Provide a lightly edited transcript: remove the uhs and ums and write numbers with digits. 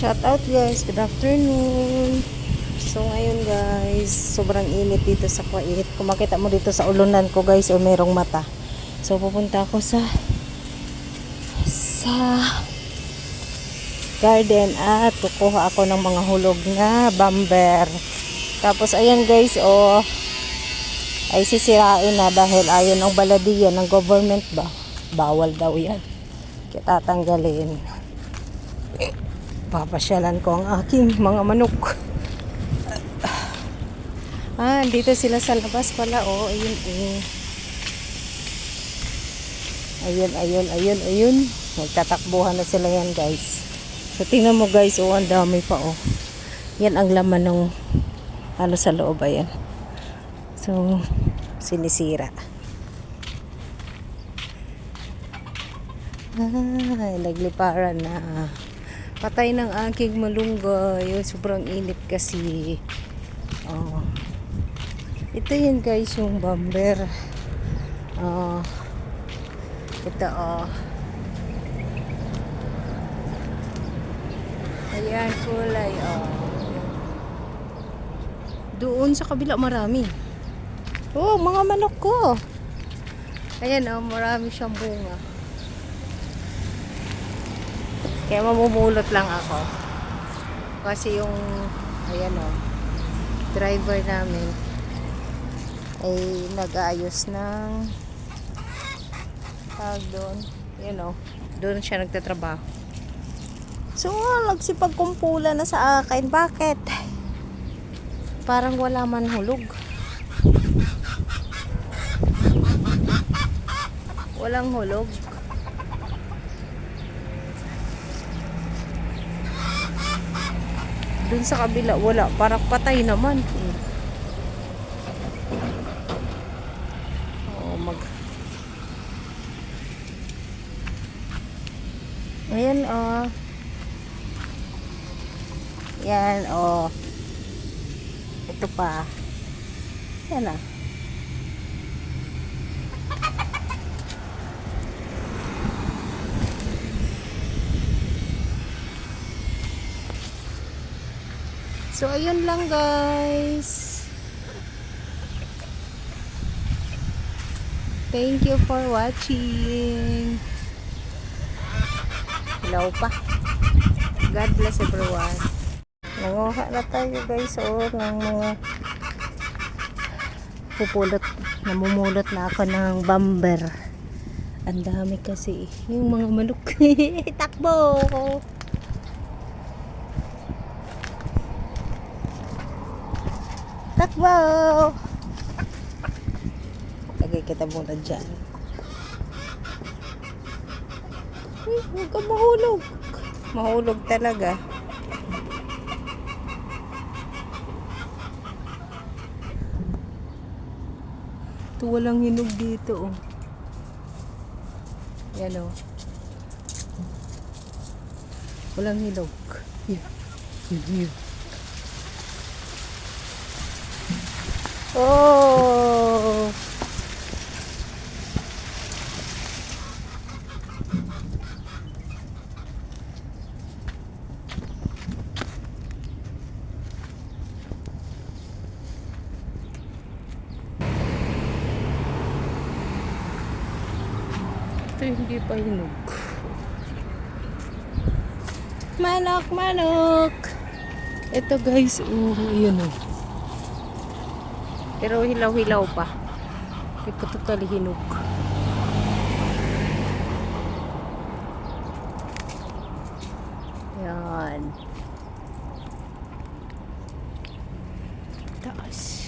Shout out guys, good afternoon. So ngayon guys, sobrang init dito sa Kuwait. Kung makita mo dito sa ulunan ko guys, o merong mata. So pupunta ako sa garden at kukuha ako ng mga hulog na bamber. Tapos ayan guys, ay sisirain na dahil ayon ang baladiya ng government ba, bawal daw yan. Kaya tatanggalin. Papasyalan ko ang aking mga manok. Dito sila sa labas pala. Ayun. Ayun. Magtatakbuhan na sila yan guys. So tingnan mo guys, ang dami pa Yan ang laman ng sa loob, ayan. So sinisira. Nagliparan na. Patay ng aking malunggay. Sobrang init kasi. Ito yan guys, yung bamber. Ito ayan, kulay. Doon sa kabila marami. Mga manok ko. Ayan, marami siyang bunga. Kaya mamumulot lang ako. Kasi yung ayan driver namin ay nag-aayos ng doon. Doon siya nagtatrabaho. So, nagsipagkumpula na sa akin. Bakit? Parang wala man hulog. Walang hulog. Dun sa kabila wala, parang patay naman. Ayan yan ito pa. Yan So, ayun lang guys. Thank you for watching. Hello pa. God bless everyone. Nanguha na tayo guys ng mga namumulot na ako ng bamber. Ang dami kasi. Yung mga manok. Takbo! Takbo! Lagay kita muna dyan. Huwag ka mahulog. Mahulog talaga. Ito walang hinog dito Yan walang hinog. Yan. Ito hindi pa hinog. Manok! Ito guys, yun Pero hilaw-hilaw pa. Hindi pa totally hinog. Yan. Taas.